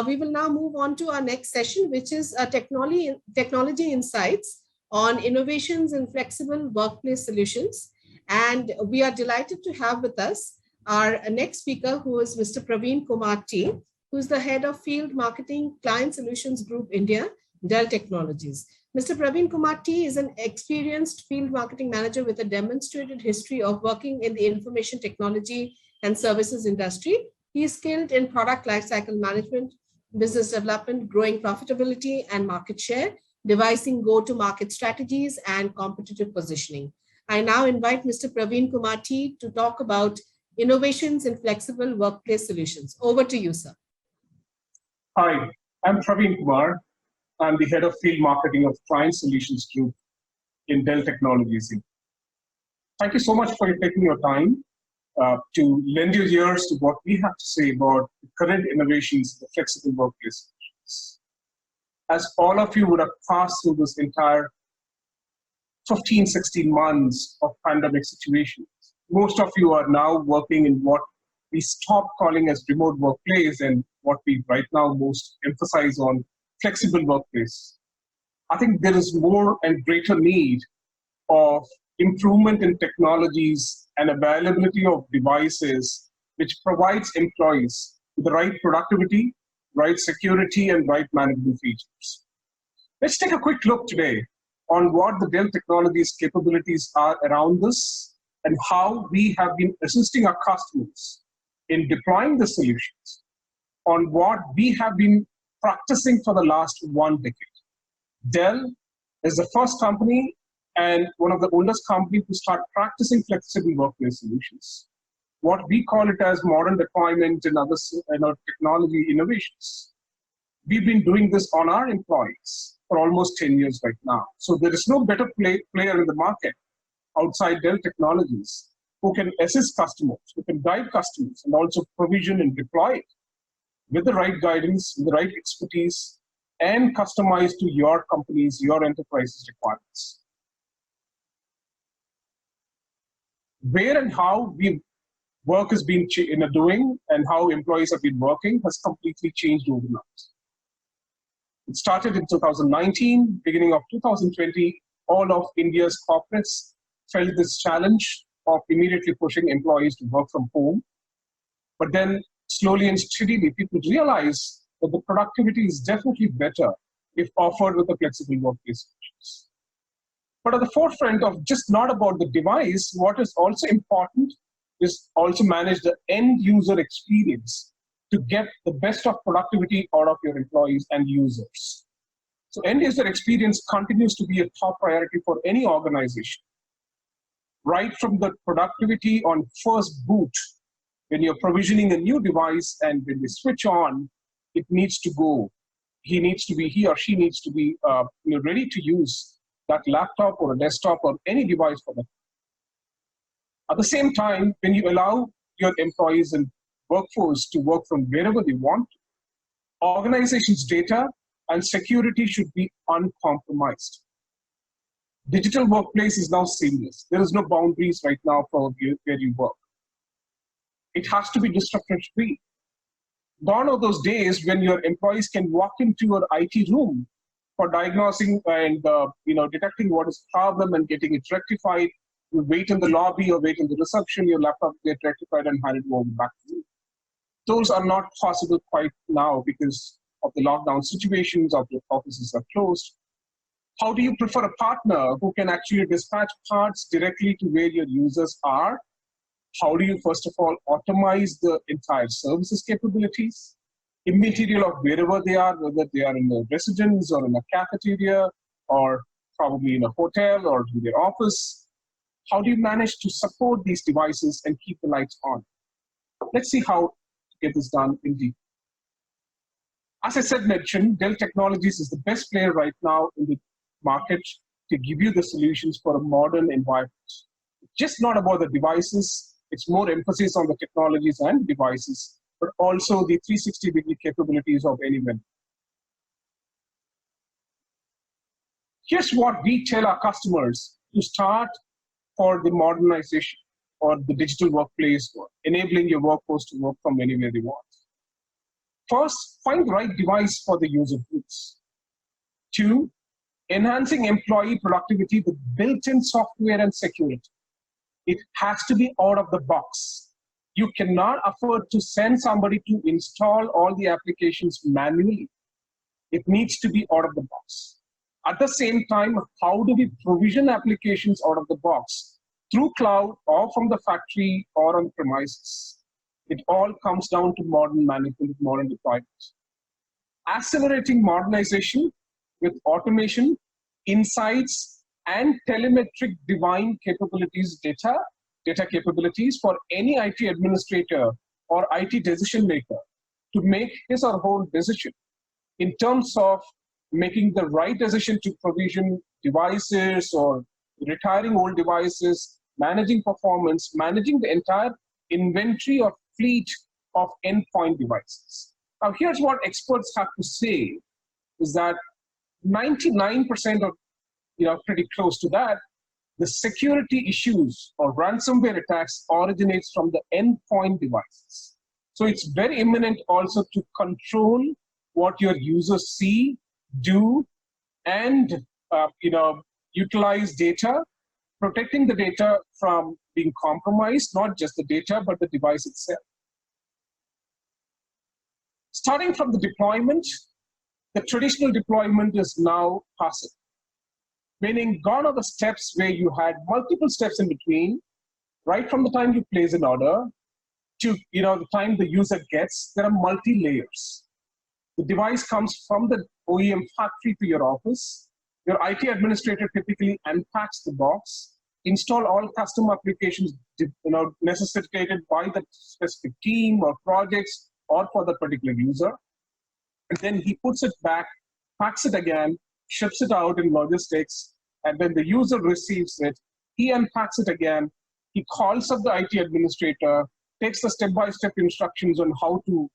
We will now move on to our next session, which is technology insights on innovations in flexible workplace solutions. And we are delighted to have with us our next speaker, who is Mr. Praveen Kumar T, who is the head of Field Marketing Client Solutions Group India, Dell Technologies. Mr. Praveen Kumar T is an experienced field marketing manager with a demonstrated history of working in the information technology and services industry. He is skilled in product lifecycle management, business development, growing profitability and market share, devising go-to-market strategies, and competitive positioning. I now invite Mr. Praveen Kumar T to talk about innovations in flexible workplace solutions. Over to you, sir. Hi, I'm Praveen Kumar. I'm the head of field marketing of Client Solutions Group in Dell Technologies. Thank you so much for taking your time to lend your ears to what we have to say about the current innovations in the flexible workplace solutions. As all of you would have passed through this entire 15, 16 months of pandemic situations, most of you are now working in what we stopped calling as remote workplace and what we right now most emphasize on flexible workplace. I think there is more and greater need of improvement in technologies and availability of devices which provides employees with the right productivity, right security, and right management features. Let's take a quick look today on what the Dell Technologies capabilities are around this and how we have been assisting our customers in deploying the solutions on what we have been practicing for the last 1 decade. Dell is the first company and one of the oldest companies to start practicing flexible workplace solutions. What we call it as modern deployment and other technology innovations. We've been doing this on our employees for almost 10 years right now. So there is no better player in the market outside Dell Technologies who can assist customers, who can guide customers and also provision and deploy it with the right guidance, with the right expertise, and customized to your company's, your enterprise's requirements. Where and how work has been doing and how employees have been working has completely changed overnight. It started in 2019, beginning of 2020, all of India's corporates felt this challenge of immediately pushing employees to work from home. But then slowly and steadily, people realize that the productivity is definitely better if offered with a flexible workplace solutions. But at the forefront of just not about the device, what is also important is also manage the end user experience to get the best of productivity out of your employees and users. So end user experience continues to be a top priority for any organization. Right from the productivity on first boot, when you're provisioning a new device and when they switch on, it needs to go. He or she needs to be ready to use that laptop or a desktop or any device for that. At the same time, when you allow your employees and workforce to work from wherever they want, organizations' data and security should be uncompromised. Digital workplace is now seamless. There is no boundaries right now for where you work. It has to be disruption-free. Gone are those days when your employees can walk into your IT room for diagnosing and detecting what is the problem and getting it rectified. You wait in the lobby or wait in the reception, your laptop gets rectified and handed over back to you. Those are not possible quite now because of the lockdown situations, of your offices are closed. How do you prefer a partner who can actually dispatch parts directly to where your users are? How do you, first of all, automate the entire services capabilities, immaterial of wherever they are, whether they are in a residence or in a cafeteria or probably in a hotel or in their office? How do you manage to support these devices and keep the lights on? Let's see how to get this done in deep. As I mentioned, Dell Technologies is the best player right now in the market to give you the solutions for a modern environment. It's just not about the devices, it's more emphasis on the technologies and devices, but also the 360-degree capabilities of any vendor. Here's what we tell our customers to start for the modernization or the digital workplace, or enabling your workforce to work from anywhere they want. First, find the right device for the user groups. Two, enhancing employee productivity with built-in software and security. It has to be out of the box. You cannot afford to send somebody to install all the applications manually. It needs to be out of the box. At the same time, how do we provision applications out of the box? Through cloud or from the factory or on premises. It all comes down to modern management, modern deployment. Accelerating modernization with automation, insights, and telemetric divine capabilities, data capabilities for any IT administrator or IT decision maker to make his or her decision in terms of making the right decision to provision devices or retiring old devices, managing performance, managing the entire inventory or fleet of endpoint devices. Now, here's what experts have to say is that 99% or pretty close to that, the security issues or ransomware attacks originates from the endpoint devices. So it's very imminent also to control what your users see, do, and utilize data, protecting the data from being compromised, not just the data, but the device itself. Starting from the deployment, the traditional deployment is now passive, meaning gone are the steps where you had multiple steps in between, right from the time you place an order to the time the user gets. There are multi-layers. The device comes from the OEM factory to your office. Your IT administrator typically unpacks the box, install all custom applications necessitated by the specific team or projects or for the particular user. And then he puts it back, packs it again, ships it out in logistics, and when the user receives it, he unpacks it again, he calls up the IT administrator, takes the step-by-step instructions on how to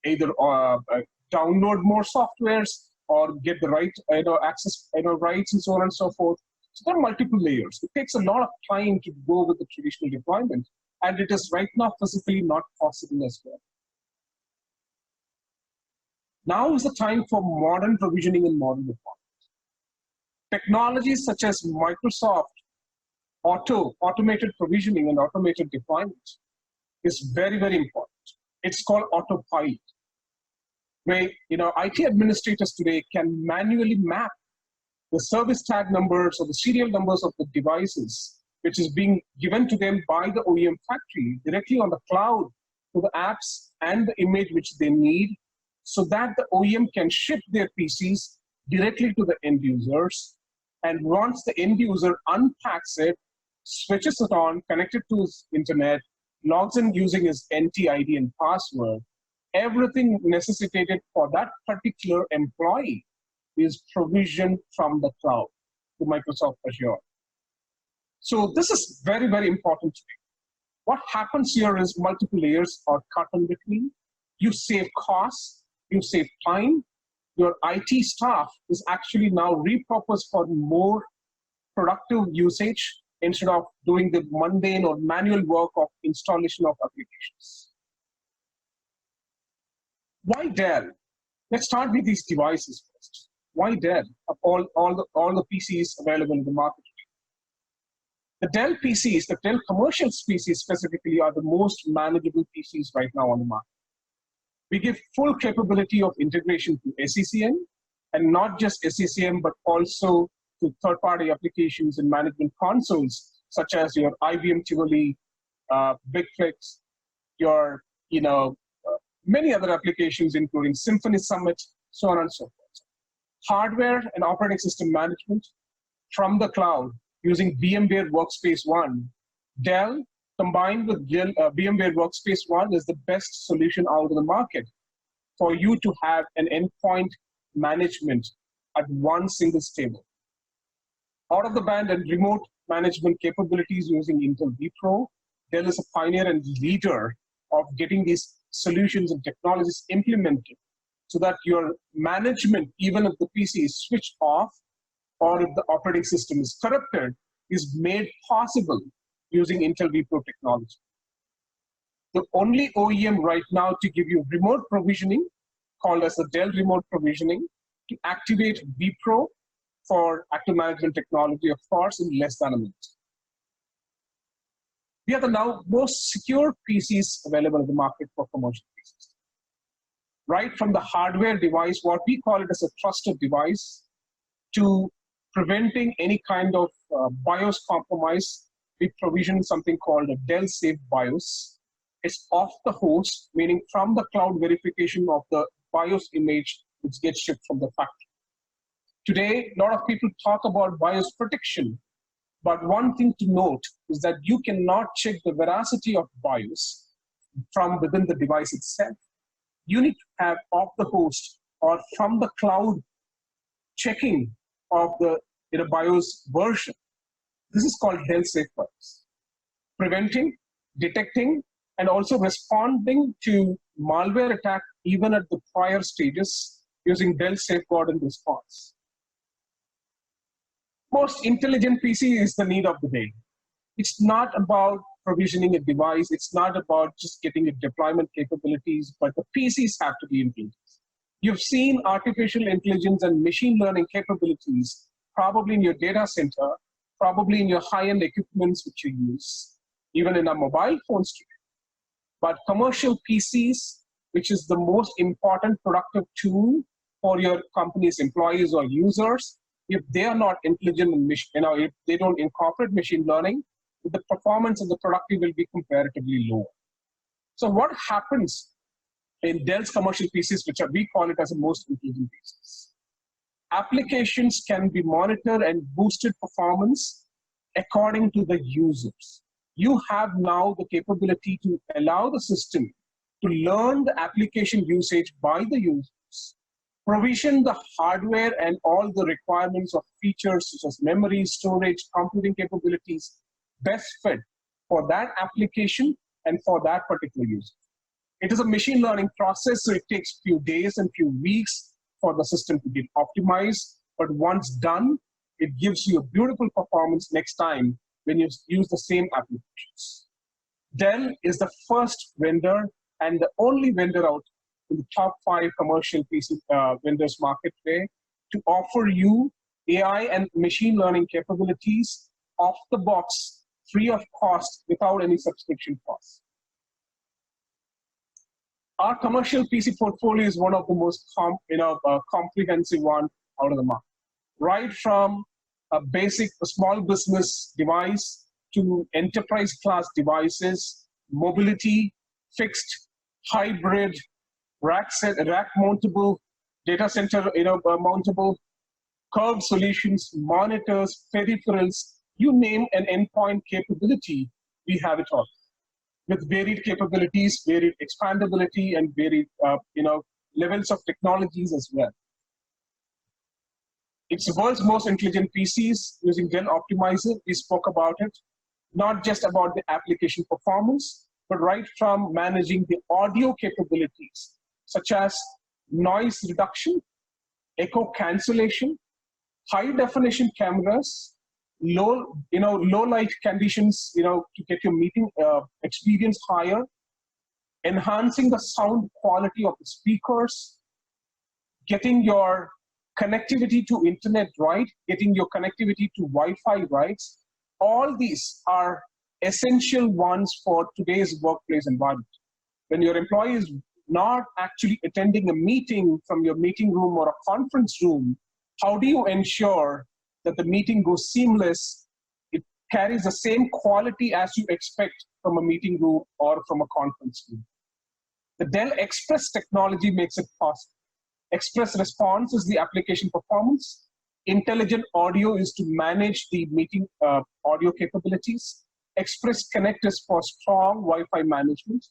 either download more softwares or get the right access rights and so on and so forth. So there are multiple layers. It takes a lot of time to go with the traditional deployment, and it is right now physically not possible as well. Now is the time for modern provisioning and modern deployment. Technologies such as Microsoft automated provisioning and automated deployment is very, very important. It's called autopilot, where IT administrators today can manually map the service tag numbers or the serial numbers of the devices, which is being given to them by the OEM factory directly on the cloud to the apps and the image which they need, so that the OEM can ship their PCs directly to the end users. And once the end user unpacks it, switches it on, connected to his internet, logs in using his NT-ID and password, everything necessitated for that particular employee is provisioned from the cloud to Microsoft Azure. So this is very, very important to me. What happens here is multiple layers are cut in between. You save costs, you save time. Your IT staff is actually now repurposed for more productive usage instead of doing the mundane or manual work of installation of applications. Why Dell? Let's start with these devices first. Why Dell? Of all the PCs available in the market today. The Dell PCs, the Dell commercial PCs specifically, are the most manageable PCs right now on the market. We give full capability of integration to SCCM, and not just SCCM, but also to third-party applications and management consoles, such as your IBM Tivoli, BigFix, your many other applications, including Symphony Summit, so on and so forth. Hardware and operating system management from the cloud using VMware Workspace ONE. Dell combined with VMware Workspace ONE is the best solution out of the market for you to have an endpoint management at one single stable. Out of the band and remote management capabilities using Intel vPro, Dell is a pioneer and leader of getting these solutions and technologies implemented so that your management, even if the PC is switched off or if the operating system is corrupted, is made possible using Intel vPro technology. the only OEM right now to give you remote provisioning, called as the Dell Remote Provisioning, to activate vPro for active management technology, of course, in less than a minute. We are the now most secure PCs available in the market for commercial PCs. Right from the hardware device, what we call it as a trusted device, to preventing any kind of BIOS compromise, we provision something called a Dell Safe BIOS. It's off the host, meaning from the cloud verification of the BIOS image which gets shipped from the factory. Today, a lot of people talk about BIOS protection, but one thing to note is that you cannot check the veracity of BIOS from within the device itself. You need to have off the host or from the cloud checking of the BIOS version. This is called Dell Safe BIOS. Preventing, detecting, and also responding to malware attack even at the prior stages using Dell Safeguard and Response. Most intelligent PC is the need of the day. It's not about provisioning a device. It's not about just getting a deployment capabilities, but the PCs have to be intelligent. You've seen artificial intelligence and machine learning capabilities probably in your data center, probably in your high-end equipments which you use, even in our mobile phones today. But commercial PCs, which is the most important productive tool for your company's employees or users, if they are not intelligent in if they don't incorporate machine learning, the performance of the productive will be comparatively low. So what happens in Dell's commercial PCs, which we call it as the most intelligent PCs? Applications can be monitored and boosted performance according to the users. You have now the capability to allow the system to learn the application usage by the users, provision the hardware and all the requirements of features such as memory, storage, computing capabilities best fit for that application and for that particular user. It is a machine learning process, so it takes few days and few weeks for the system to get optimized. But once done, it gives you a beautiful performance next time when you use the same applications. Dell is the first vendor and the only vendor out in the top 5 commercial PC vendors market today to offer you AI and machine learning capabilities off the box, free of cost, without any subscription costs. Our commercial PC portfolio is one of the most comprehensive one out of the market. Right from a basic small business device to enterprise class devices, mobility, fixed, hybrid, rack mountable, data center mountable, curved solutions, monitors, peripherals, you name an endpoint capability, we have it all. With varied capabilities, varied expandability, and varied levels of technologies as well. It's the world's most intelligent PCs using Dell Optimizerie. We spoke about it, not just about the application performance, but right from managing the audio capabilities, such as noise reduction, echo cancellation, high definition cameras, low light conditions, to get your meeting experience higher, enhancing the sound quality of the speakers, getting your connectivity to internet right, getting your connectivity to Wi-Fi right. All these are essential ones for today's workplace environment. When your employee is not actually attending a meeting from your meeting room or a conference room, how do you ensure that the meeting goes seamless? It carries the same quality as you expect from a meeting room or from a conference room. The Dell Express technology makes it possible. Express Response is the application performance. Intelligent Audio is to manage the meeting audio capabilities. Express Connect is for strong Wi-Fi management.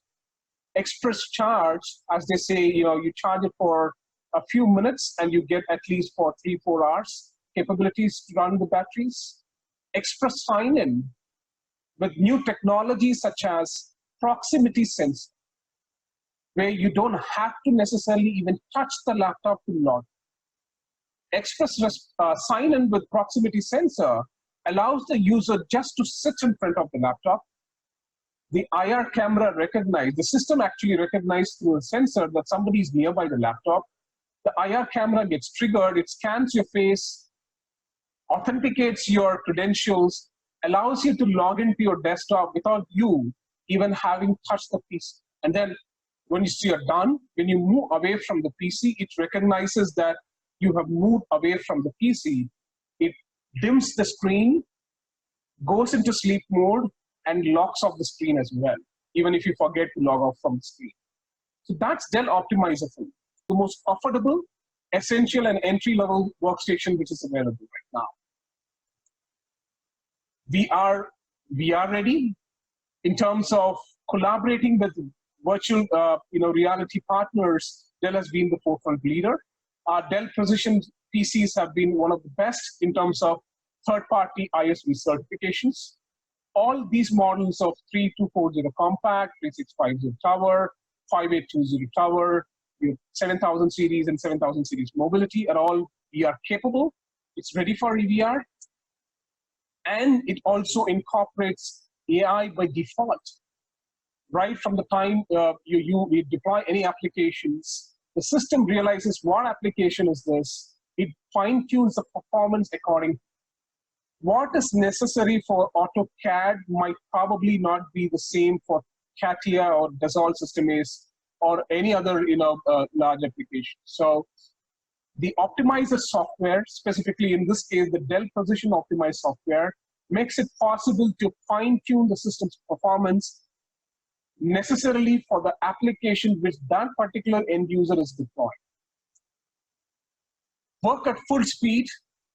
Express Charge, as they say, you charge it for a few minutes and you get at least for 3-4 hours capabilities to run the batteries. Express Sign-In with new technologies such as proximity sensor, where you don't have to necessarily even touch the laptop to log. Express Sign-In with proximity sensor allows the user just to sit in front of the laptop, the IR camera recognized, the system actually recognized through a sensor that somebody is nearby the laptop. The IR camera gets triggered, it scans your face, authenticates your credentials, allows you to log into your desktop without you even having touched the PC. And then when you're done, when you move away from the PC, it recognizes that you have moved away from the PC. It dims the screen, goes into sleep mode, and locks off the screen as well, even if you forget to log off from the screen. So that's Dell Optimizerie, the most affordable, essential, and entry-level workstation which is available right now. We are ready in terms of collaborating with virtual reality partners. Dell has been the forefront leader. Our Dell Precision PCs have been one of the best in terms of third-party ISV certifications. All these models of 3240 Compact, 3650 Tower, 5820 Tower, 7000 series and 7000 series mobility are all VR capable. It's ready for EVR. And it also incorporates AI by default. Right from the time you deploy any applications, the system realizes what application is this. It fine-tunes the performance according. What is necessary for AutoCAD might probably not be the same for CATIA or Dassault System Ace or any other large application. So the optimizer software, specifically in this case, the Dell Precision Optimized software, makes it possible to fine-tune the system's performance necessarily for the application which that particular end user is deploying. Work at full speed,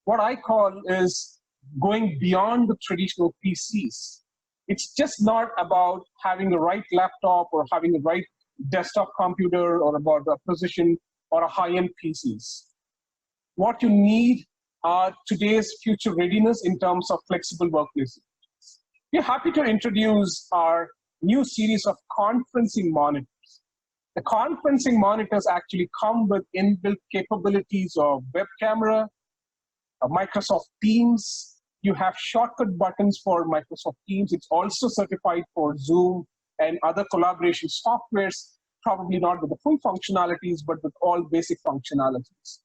what I call is going beyond the traditional PCs. It's just not about having the right laptop or having the right desktop computer or about a precision or a high-end PCs. What you need are today's future readiness in terms of flexible workplaces. We're happy to introduce our new series of conferencing monitors. The conferencing monitors actually come with inbuilt capabilities of web camera, Microsoft Teams. You have shortcut buttons for Microsoft Teams. It's also certified for Zoom and other collaboration softwares, probably not with the full functionalities, but with all basic functionalities.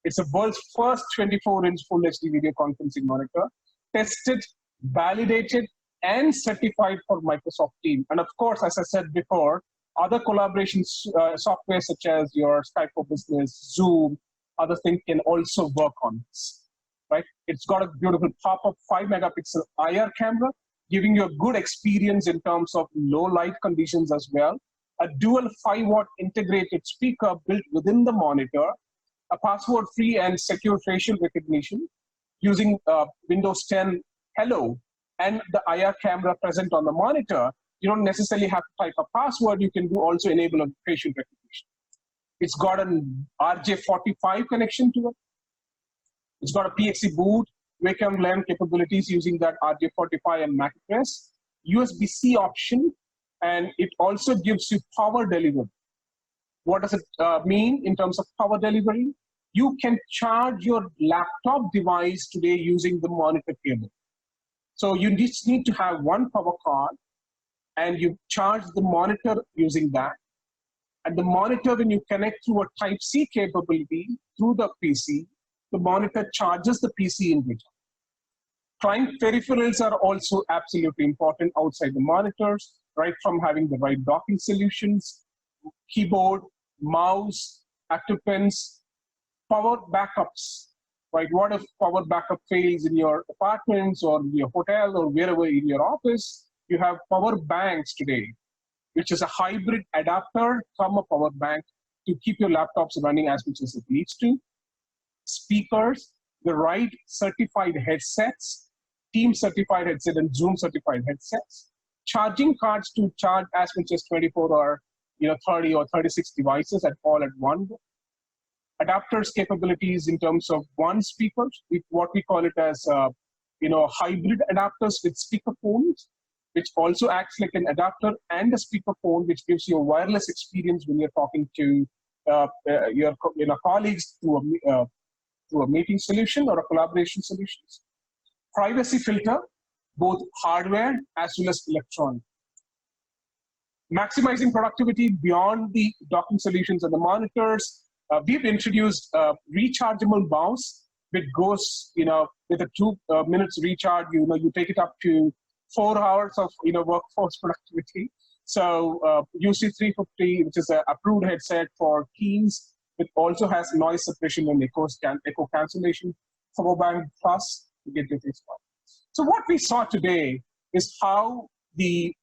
It's the world's first 24-inch Full HD video conferencing monitor, tested, validated, and certified for Microsoft Teams. And of course, as I said before, other collaboration software such as your Skype for Business, Zoom, other things can also work on this. Right? It's got a beautiful pop-up 5-megapixel IR camera, giving you a good experience in terms of low light conditions as well. A dual 5-watt integrated speaker built within the monitor, a password-free and secure facial recognition using Windows 10 Hello, and the IR camera present on the monitor. You don't necessarily have to type a password. You can also enable a facial recognition. It's got an RJ45 connection to it. It's got a PXE boot, wacom LAN capabilities using that RJ45 and MAC address, USB-C option, and it also gives you power delivery. What does it mean in terms of power delivery? You can charge your laptop device today using the monitor cable. So you just need to have one power card, and you charge the monitor using that. And the monitor, when you connect through a Type-C capability through the PC, the monitor charges the PC in return. Client peripherals are also absolutely important outside the monitors, right from having the right docking solutions, keyboard, mouse, active pens, power backups, right? What if power backup fails in your apartments or your hotel or wherever in your office? You have power banks today, which is a hybrid adapter from a power bank to keep your laptops running as much as it needs to. Speakers, the right certified headsets, Team certified headset and Zoom certified headsets, charging cards to charge as much as 24 or 30 or 36 devices all at one. Adapters capabilities in terms of one speaker, what we call it as hybrid adapters with speakerphones, which also acts like an adapter and a speakerphone, which gives you a wireless experience when you're talking to your colleagues through a meeting solution or a collaboration solution. Privacy filter, both hardware as well as electronic. maximizing productivity beyond the docking solutions and the monitors. We've introduced a rechargeable mouse, which goes, with a 2 minutes recharge, you take it up to 4 hours of, workforce productivity. So UC350, which is an approved headset for keys, it also has noise suppression and echo cancellation. 4-band plus to get your face part. So what we saw today is how the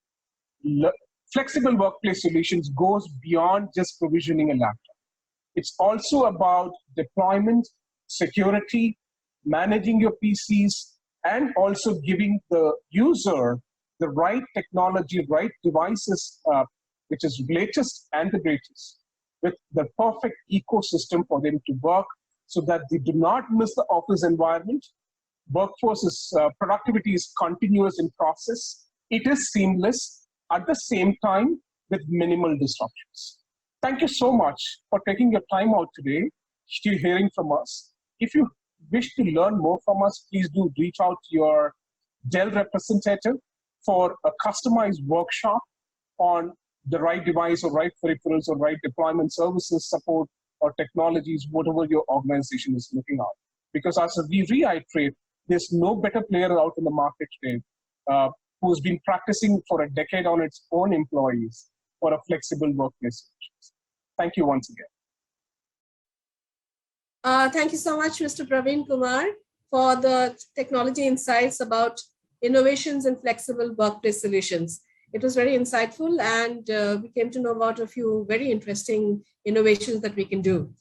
flexible workplace solutions goes beyond just provisioning a laptop. It's also about deployment, security, managing your PCs, and also giving the user the right technology, right devices, which is latest and the greatest, with the perfect ecosystem for them to work so that they do not miss the office environment. Workforce's productivity is continuous in process. It is seamless at the same time with minimal disruptions. Thank you so much for taking your time out today, still hearing from us. If you wish to learn more from us, please do reach out to your Dell representative for a customized workshop on the right device or right peripherals or right deployment services, support, or technologies, whatever your organization is looking at. Because as we reiterate, there's no better player out in the market today who's been practicing for a decade on its own employees for a flexible workplace solutions. Thank you once again. Thank you so much, Mr. Praveen Kumar, for the technology insights about innovations in flexible workplace solutions. It was very insightful, and we came to know about a few very interesting innovations that we can do.